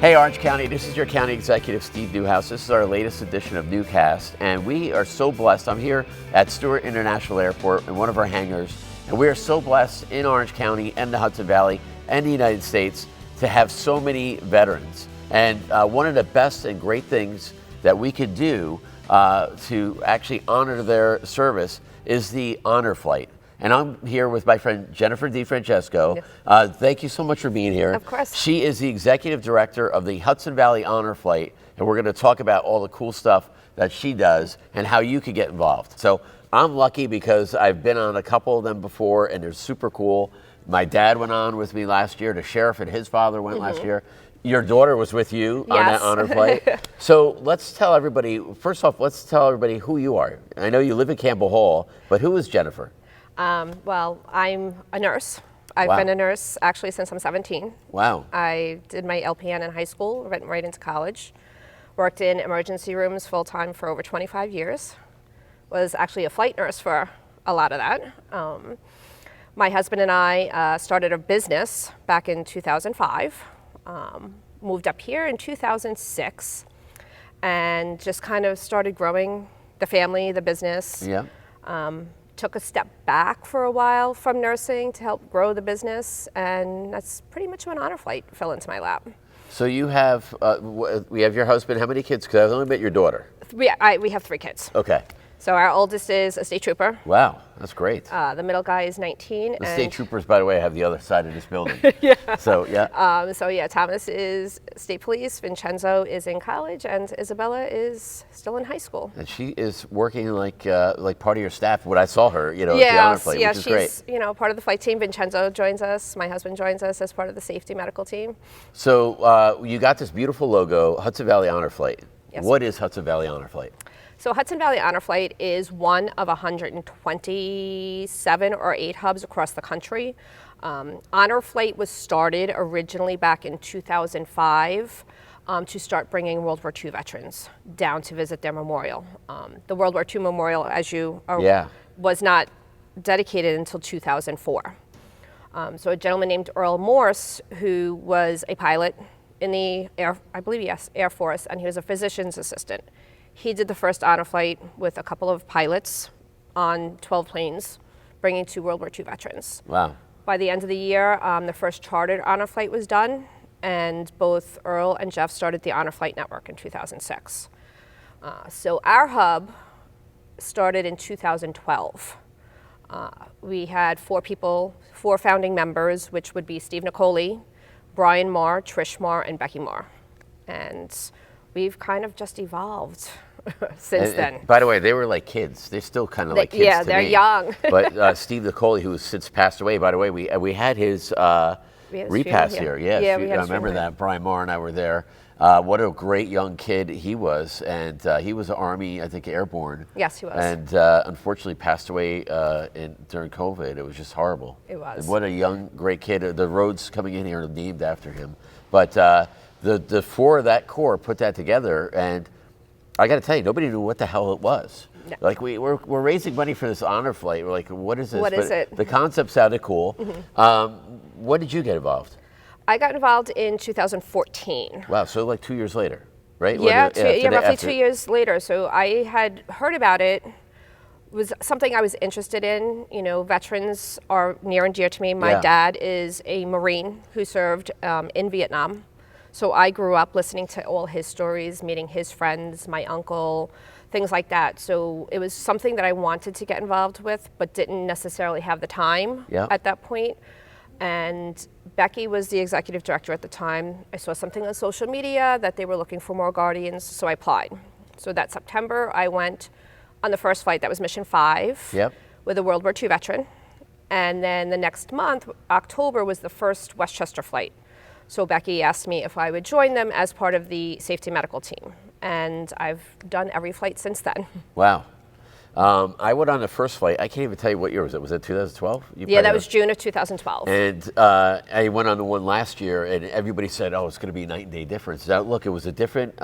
Hey Orange County, this is your County Executive Steve Newhouse. This is our latest edition of NeuCast, and we are so blessed. I'm here at Stewart International Airport in one of our hangars, and we are so blessed in Orange County and the Hudson Valley and the United States to have so many veterans. And one of the best and great things that we could do to actually honor their service is the Honor Flight. And I'm here with my friend Jennifer DeFrancesco. Yes. Thank you so much for being here. Of course. She is the executive director of the Hudson Valley Honor Flight, and we're going to talk about all the cool stuff that she does and how you could get involved. So I'm lucky because I've been on a couple of them before, and they're super cool. My dad went on with me last year. The sheriff and his father went last year. Your daughter was with you on that honor flight. So let's tell everybody, first off, let's tell everybody who you are. I know you live in Campbell Hall, but who is Jennifer? Well, I'm a nurse. I've been a nurse actually since I'm 17. Wow. I did my LPN in high school, went right into college, worked in emergency rooms full-time for over 25 years, was actually a flight nurse for a lot of that. My husband and I started a business back in 2005, moved up here in 2006, and just kind of started growing the family, the business. Yeah. Took a step back for a while from nursing to help grow the business, and that's pretty much when Honor Flight fell into my lap. So you have, we have your husband. How many kids? Because I've only met your daughter. We have 3 kids. Okay. So our oldest is a state trooper. Wow, that's great. The middle guy is 19. The state troopers, by the way, have the other side of this building. Yeah. So, yeah. Thomas is state police, Vincenzo is in college, and Isabella is still in high school. And she is working like part of your staff. When I saw her, at the Honor Flight, which is great. She's, part of the flight team. Vincenzo joins us. My husband joins us as part of the safety medical team. So you got this beautiful logo, Hudson Valley Honor Flight. Yes. What is Hudson Valley Honor Flight? So Hudson Valley Honor Flight is one of 127 or 8 hubs across the country. Honor Flight was started originally back in 2005 to start bringing World War II veterans down to visit their memorial. The World War II memorial, as you are, was not dedicated until 2004. So a gentleman named Earl Morse, who was a pilot in the Air Force, and he was a physician's assistant. He did the first honor flight with a couple of pilots on 12 planes, bringing 2 World War II veterans. Wow. By the end of the year, the first chartered honor flight was done, and both Earl and Jeff started the Honor Flight Network in 2006. So our hub started in 2012. We had 4 founding members, which would be Steve Nicoli, Brian Marr, Trish Marr, and Becky Marr. And we've kind of just evolved since then. By the way, they were like kids. They're still kind of like kids to me. They're young. But Steve Nicoli, who has since passed away, by the way, we had his repast here. Yes, I remember that. Brian Marr and I were there. What a great young kid he was. And he was Army, I think, airborne. Yes, he was. And unfortunately passed away during COVID. It was just horrible. It was. And what a young, great kid. The roads coming in here are named after him. But the 4 of that corps put that together, and I got to tell you, nobody knew what the hell it was. No. Like we're raising money for this honor flight. We're like, what is this? What is it? The concept sounded cool. When did you get involved? I got involved in 2014. Wow, so like 2 years later, right? Yeah, roughly 2 years later. So I had heard about it. It was something I was interested in. Veterans are near and dear to me. My dad is a Marine who served in Vietnam. So I grew up listening to all his stories, meeting his friends, my uncle, things like that. So it was something that I wanted to get involved with, but didn't necessarily have the time at that point. And Becky was the executive director at the time. I saw something on social media that they were looking for more guardians, so I applied. So that September, I went on the first flight. That was Mission 5 with a World War II veteran. And then the next month, October, was the first Westchester flight. So Becky asked me if I would join them as part of the safety medical team. And I've done every flight since then. Wow. I went on the first flight. I can't even tell you what year was it. Was it 2012? Yeah, that was June of 2012. And I went on the one last year, and everybody said, oh, it's going to be a night and day difference. Now, look, it was a different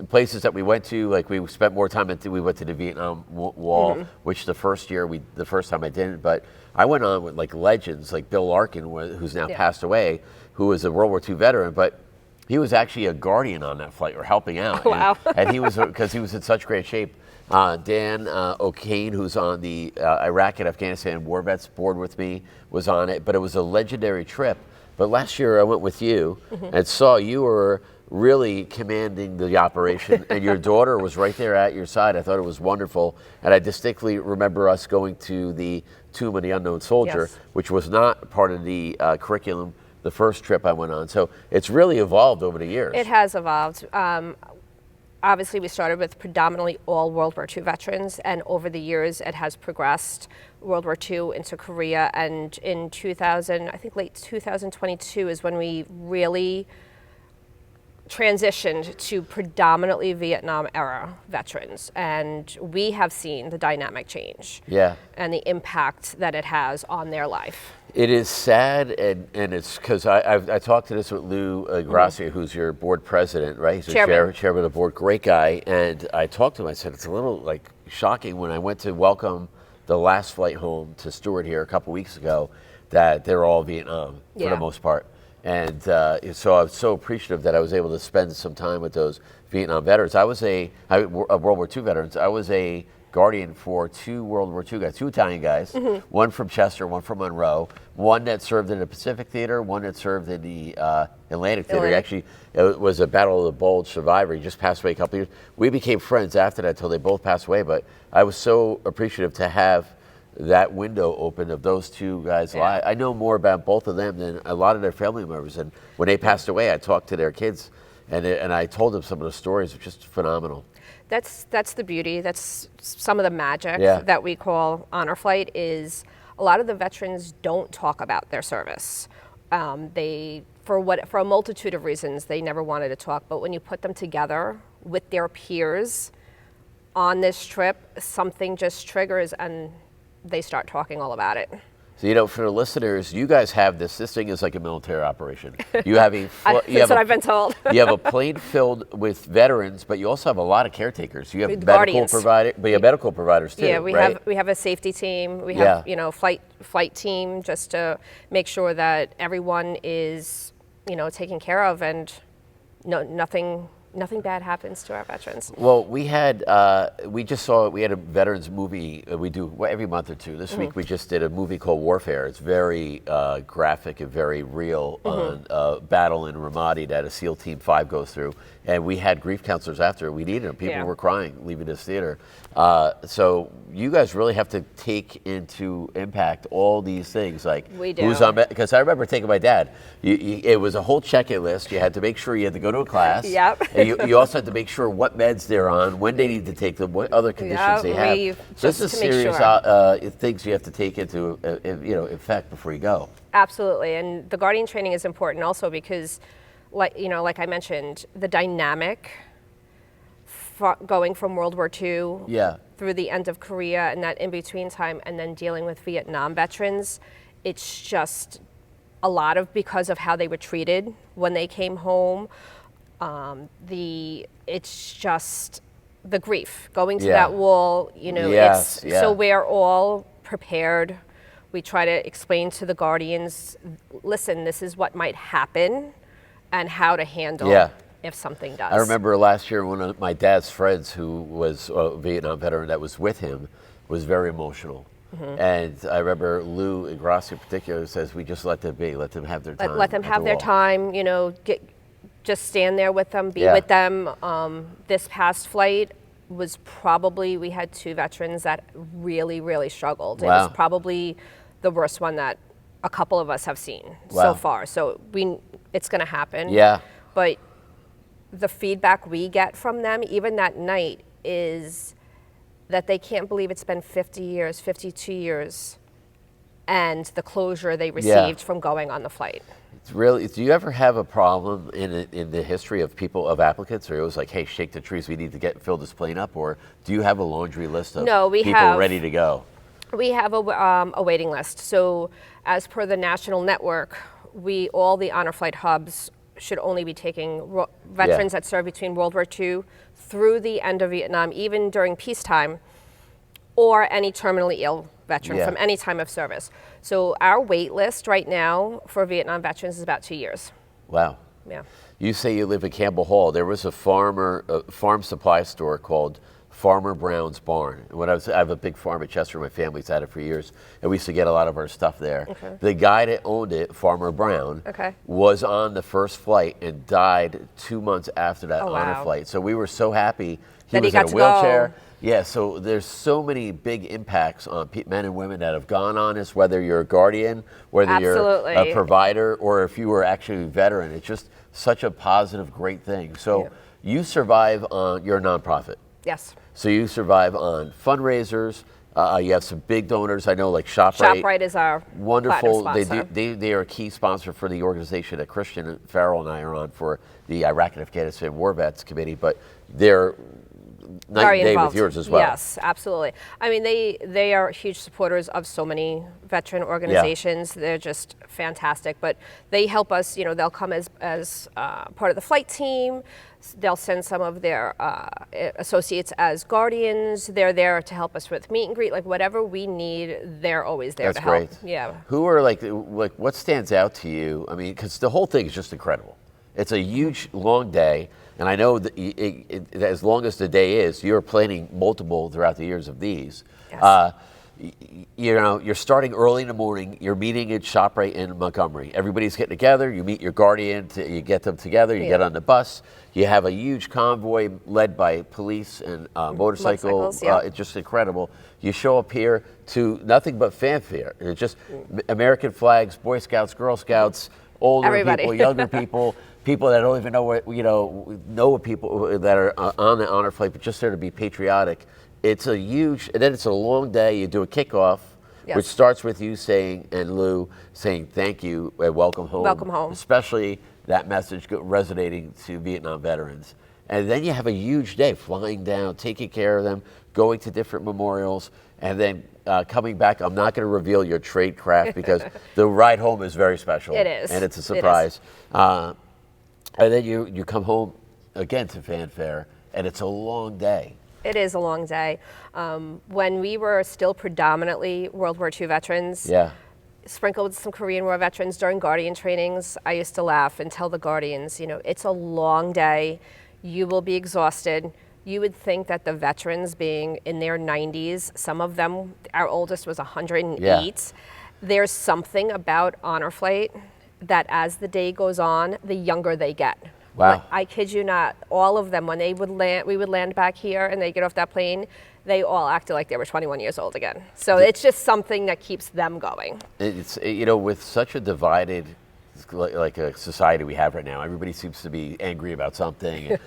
places that we went to. Like we spent more time we went to the Vietnam Wall, which the first time I didn't. But I went on with like legends like Bill Larkin, who's now passed away, who was a World War II veteran. But He was actually a guardian on that flight, or helping out. Wow. And he was, because he was in such great shape. Dan O'Kane, who's on the Iraq and Afghanistan War Vets board with me, was on it. But it was a legendary trip. But last year I went with you and saw you were really commanding the operation, and your daughter was right there at your side. I thought it was wonderful. And I distinctly remember us going to the Tomb of the Unknown Soldier, Yes. which was not part of the curriculum the first trip I went on. So it's really evolved over the years. It has evolved. Obviously, we started with predominantly all World War II veterans, and over the years, it has progressed World War II into Korea. And in 2000, I think late 2022 is when we really transitioned to predominantly Vietnam era veterans, and we have seen the dynamic change. Yeah. And the impact that it has on their life. It is sad, and it's because I talked to this with Lou Gracia, who's your board president, right? He's the chairman of the board, great guy. And I talked to him, I said, it's a little like shocking when I went to welcome the last flight home to Stewart here a couple weeks ago, that they're all Vietnam for the most part. And so I was so appreciative that I was able to spend some time with those Vietnam veterans. I was a World War II veterans. I was a guardian for 2 World War II guys, 2 Italian guys, one from Chester, one from Monroe, one that served in the Pacific Theater, one that served in the Atlantic Theater. Actually, it was a Battle of the Bulge survivor. He just passed away a couple years. We became friends after that until they both passed away, but I was so appreciative to have that window open of those 2 guys' lives. I know more about both of them than a lot of their family members. And when they passed away, I talked to their kids, and I told them some of the stories. It's just phenomenal. That's the beauty. That's some of the magic that we call Honor Flight. Is a lot of the veterans don't talk about their service. For a multitude of reasons, they never wanted to talk. But when you put them together with their peers on this trip, something just triggers and they start talking all about it. So, for the listeners, you guys have this thing is like a military operation. You have that's what I've been told. You have a plane filled with veterans, but you also have a lot of caretakers. You have medical providers, but you have medical providers too. Yeah, we have a safety team. We have flight team, just to make sure that everyone is taken care of, and nothing bad happens to our veterans. Well, we had, we just saw, we had a veterans movie we do every month or 2. This week we just did a movie called Warfare. It's very graphic and very real on battle in Ramadi that a SEAL Team 5 goes through. And we had grief counselors after. We needed them. People were crying leaving this theater. So you guys really have to take into impact all these things, like we do. Who's on, because I remember taking my dad. It was a whole check-in list. You had to make sure you had to go to a class. Yep. And you also had to make sure what meds they're on, when they need to take them, what other conditions they have. Just a serious things you have to take into effect before you go. Absolutely, and the guardian training is important also because, like I mentioned, the dynamic going from World War II through the end of Korea and that in-between time, and then dealing with Vietnam veterans, it's just a lot of because of how they were treated when they came home. It's just the grief going to that wall. So we're all prepared. We try to explain to the guardians, listen, this is what might happen and how to handle if something does. I remember last year one of my dad's friends who was a Vietnam veteran that was with him was very emotional. And I remember Lou Gracia in particular says, we just let them be, let them have their time. Let them have their time, just stand there with them, be with them. This past flight was probably, we had 2 veterans that really, really struggled. It was probably the worst one that a couple of us have seen so far. So it's going to happen. Yeah. But the feedback we get from them, even that night, is that they can't believe it's been 50 years, 52 years, and the closure they received from going on the flight. It's really. Do you ever have a problem in the history of applicants, or it was like, hey, shake the trees, we need to fill this plane up, or do you have a laundry list of people ready to go? We have a waiting list. So as per the national network, all the Honor Flight hubs should only be taking veterans that served between World War II through the end of Vietnam, even during peacetime, or any terminally ill veteran from any time of service. So our wait list right now for Vietnam veterans is about 2 years. Wow. Yeah. you say you live in Campbell Hall. There was a farm supply store called Farmer Brown's Barn. I have a big farm at Chester. My family's had it for years, and we used to get a lot of our stuff there. Okay. The guy that owned it, Farmer Brown, was on the first flight and died 2 months after that honor flight. So we were so happy. He was in a wheelchair. Yeah, so there's so many big impacts on men and women that have gone on this, whether you're a guardian, whether you're a provider, or if you were actually a veteran. It's just such a positive, great thing. So you survive on, you're a nonprofit. Yes. So you survive on fundraisers. You have some big donors. I know, like ShopRite. ShopRite is our wonderful. They are a key sponsor for the organization that Christian Farrell and I are on for the Iraq and Afghanistan War Vets Committee. But they're night and day with yours as well. Yes, absolutely. I mean, they are huge supporters of so many veteran organizations. They're just fantastic. But they help us. You know, they'll come as part of the flight team. They'll send some of their associates as guardians. They're there to help us with meet and greet, like whatever we need. They're always there to help. That's great. Yeah. Who are like what stands out to you? I mean, because the whole thing is just incredible. It's a huge, long day, and I know that as long as the day is, you're planning multiple throughout the years of these. Yes. You know, you're starting early in the morning. You're meeting at ShopRite in Montgomery. Everybody's getting together. You meet your guardian. You get them together. You get on the bus. You have a huge convoy led by police and motorcycles. It's just incredible. You show up here to nothing but fanfare. It's just American flags, Boy Scouts, Girl Scouts, older people, younger people. People that don't even know what, know people that are on the honor flight, but just there to be patriotic. It's a huge, and then it's a long day. You do a kickoff, which starts with you saying, and Lou saying thank you and welcome home. Welcome home. Especially that message resonating to Vietnam veterans. And then you have a huge day, flying down, taking care of them, going to different memorials, and then coming back. I'm not going to reveal your trade craft because the ride home is very special. It is. And it's a surprise. And then you come home again to fanfare, and it's a long day. It is a long day. When we were still predominantly World War II veterans, sprinkled with some Korean War veterans during guardian trainings, I used to laugh and tell the guardians, it's a long day. You will be exhausted. You would think that the veterans being in their 90s, some of them, our oldest was 108. There's something about honor flight that as the day goes on, the younger they get. Wow. Like, I kid you not, all of them, when they would land, we would land back here and they get off that plane, they all acted like they were 21 years old again. So it's just something that keeps them going. It's, with such a divided, like a society we have right now, everybody seems to be angry about something.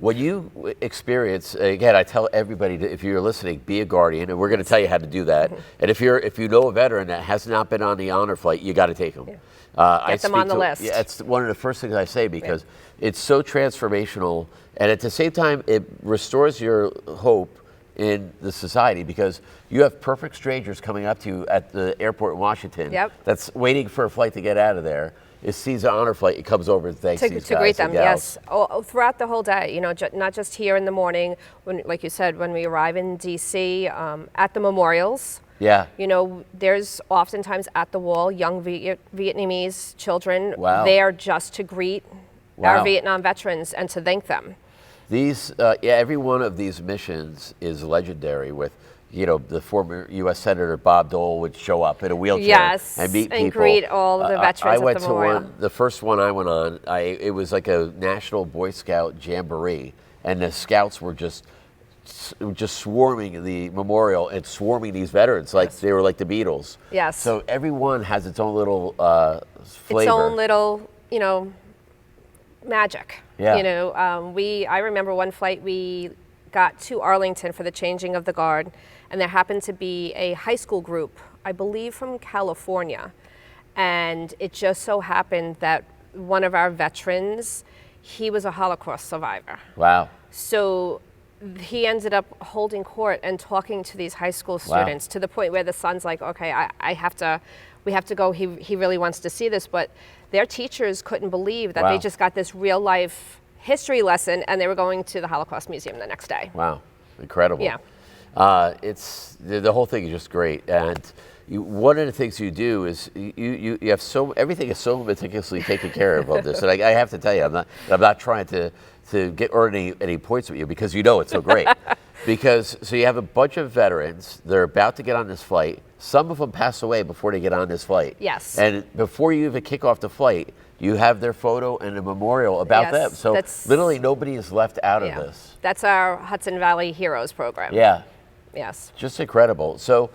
When you experience, again, I tell everybody, if you're listening, be a guardian, and we're going to tell you how to do that. And if you know a veteran that has not been on the honor flight, you got to take them. Get them on the list. Yeah, it's one of the first things I say because it's so transformational, and at the same time, it restores your hope in the society because you have perfect strangers coming up to you at the airport in Washington that's waiting for a flight to get out of there. It sees an honor flight, it comes over and thanks these guys to greet them, and gals. yes. Throughout the whole day, not just here in the morning, when, like you said, when we arrive in D.C., at the memorials. Yeah. There's oftentimes at the wall young Vietnamese children there just to greet our Vietnam veterans and to thank them. These, every one of these missions is legendary with, the former U.S. Senator Bob Dole would show up in a wheelchair and meet people. And greet all of the veterans at the memorial. The first one I went on, it was like a National Boy Scout Jamboree, and the scouts were just swarming the memorial and swarming these veterans like they were like the Beatles. Yes. So everyone has its own little flavor. Its own little, magic. Yeah. I remember one flight we got to Arlington for the changing of the guard, and there happened to be a high school group, I believe from California, and it just so happened that one of our veterans, he was a Holocaust survivor. Wow. So he ended up holding court and talking to these high school students to the point where the son's like, okay, we have to go. He really wants to see this, but their teachers couldn't believe that they just got this real life history lesson and they were going to the Holocaust Museum the next day. Wow, incredible. Yeah. It's the whole thing is just great, and one of the things you do is you have everything is so meticulously taken care of this, and I have to tell you, I'm not trying to earn any points with you because you know it's so great. Because so you have a bunch of veterans, they're about to get on this flight. Some of them pass away before they get on this flight. Yes. And before you even kick off the flight, you have their photo and a memorial about them. So literally nobody is left out of this. That's our Hudson Valley Heroes program. Yeah. Yes. Just incredible. So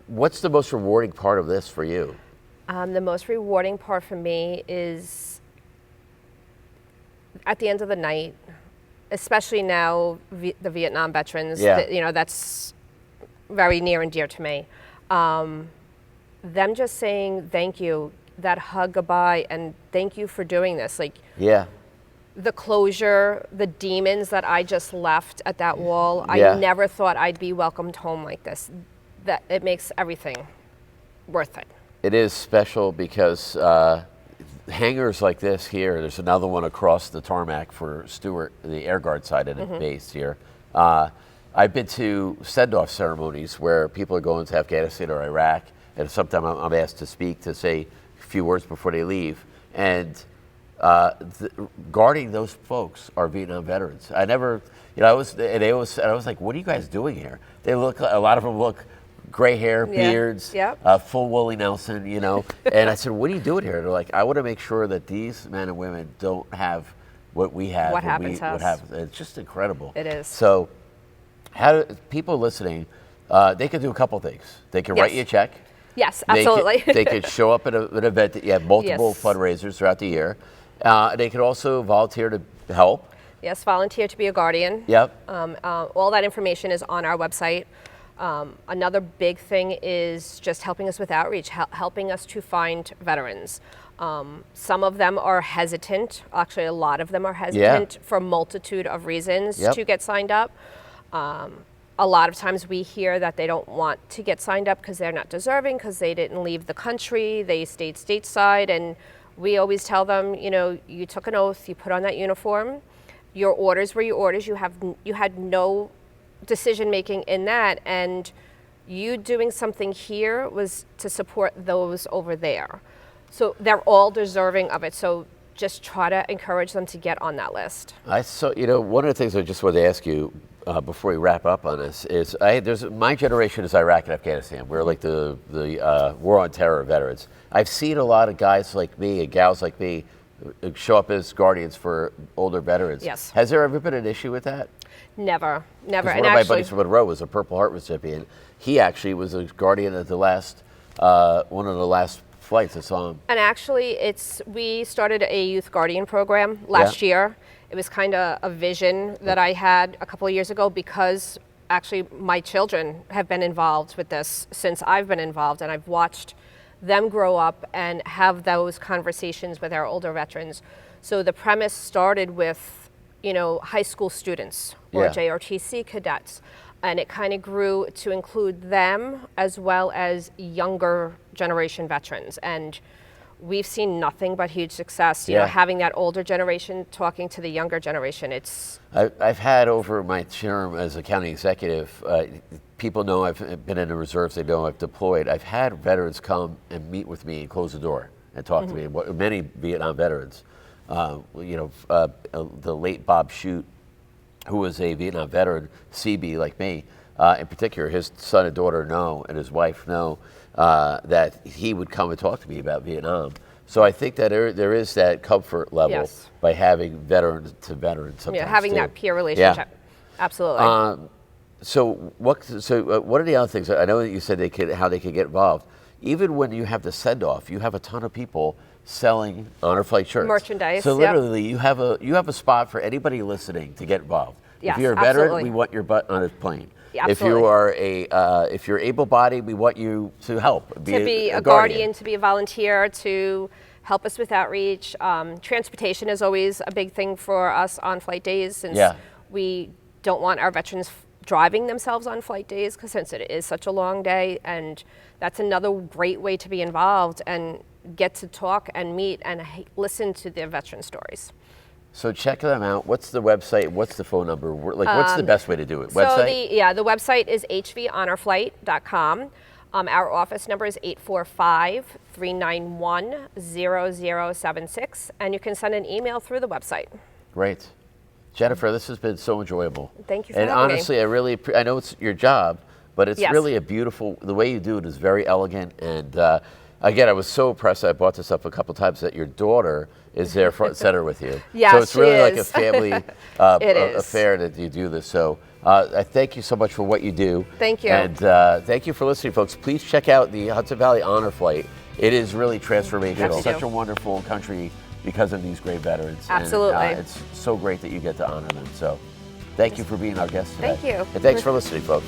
what's the most rewarding part of this for you? The most rewarding part for me is at the end of the night, especially now the Vietnam veterans, that's very near and dear to me. Them just saying thank you, that hug goodbye, and thank you for doing this. Like, the closure, the demons that I just left at that wall, I never thought I'd be welcomed home like this. That it makes everything worth it. It is special because hangars like this here, there's another one across the tarmac for Stewart, the Air Guard side of the base here. I've been to send-off ceremonies where people are going to Afghanistan or Iraq, and sometimes I'm asked to speak to say a few words before they leave. And guarding those folks are Vietnam veterans. I never, I was like, what are you guys doing here? They look, a lot of them look gray hair, beards, full Willie Nelson, And I said, what are you doing here? They're like, I want to make sure that these men and women don't have what we have. What happens to us. It's just incredible. It is. So people listening, they can do a couple things. They can write you a check. Yes, absolutely. They could show up at an event that you have multiple fundraisers throughout the year. They could also volunteer to help. Yes, volunteer to be a guardian. Yep. All that information is on our website. Another big thing is just helping us with outreach, helping us to find veterans. Some of them are hesitant. Actually, a lot of them are hesitant for a multitude of reasons to get signed up. A lot of times we hear that they don't want to get signed up because they're not deserving, because they didn't leave the country, they stayed stateside, and we always tell them, you took an oath, you put on that uniform, your orders were your orders, you had no decision making in that, and you doing something here was to support those over there. So they're all deserving of it. So just try to encourage them to get on that list. One of the things I just wanted to ask you before we wrap up on this is, my generation is Iraq and Afghanistan. We're like the war on terror veterans. I've seen a lot of guys like me and gals like me show up as guardians for older veterans. Yes. Has there ever been an issue with that? Never. And one of my buddies from Monroe was a Purple Heart recipient. He actually was a guardian at the last one of the last flights I saw him. And actually, we started a youth guardian program last year. It was kind of a vision that I had a couple of years ago, because actually my children have been involved with this since I've been involved, and I've watched them grow up and have those conversations with our older veterans. So the premise started with, high school students or JRTC cadets, and it kind of grew to include them as well as younger generation veterans. And we've seen nothing but huge success, having that older generation talking to the younger generation. I've had, over my term as a county executive, people know I've been in the reserves, they know I've deployed. I've had veterans come and meet with me and close the door and talk to me. Many Vietnam veterans, the late Bob Shute, who was a Vietnam veteran, CB like me, in particular, his son and daughter know, and his wife know, that he would come and talk to me about Vietnam. So I think that there is that comfort level by having veteran to veteran sometimes. Having that peer relationship. Absolutely. So what are the other things? I know that you said how they could get involved. Even when you have the send-off, you have a ton of people selling Honor Flight shirts. Merchandise. So literally, you have a spot for anybody listening to get involved. Yes, if you're a veteran, we want your butt on a plane. Yeah, if you are if you're able-bodied, we want you to help. To be a guardian, to be a volunteer, to help us with outreach. Transportation is always a big thing for us on flight days, since we don't want our veterans driving themselves on flight days, because since it is such a long day, and that's another great way to be involved and get to talk and meet and listen to their veteran stories. So check them out. What's the website? What's the phone number? What's the best way to do it? So the website is hvhonorflight.com. Our office number is 845-391-0076, and you can send an email through the website. Great. Jennifer, this has been so enjoyable. Thank you for having me. And honestly, I know it's your job, but it's really a beautiful, the way you do it is very elegant. And again, I was so impressed. I brought this up a couple times that your daughter is there front and center with you. Yes, so it's really like a is. family affair that you do this. So I thank you so much for what you do. Thank you. And thank you for listening, folks. Please check out the Hudson Valley Honor Flight. It is really transformational. Yes, Such a wonderful country because of these great veterans. Absolutely. And, it's so great that you get to honor them. So thank you for being our guest today. Thank you. And thanks for listening, folks.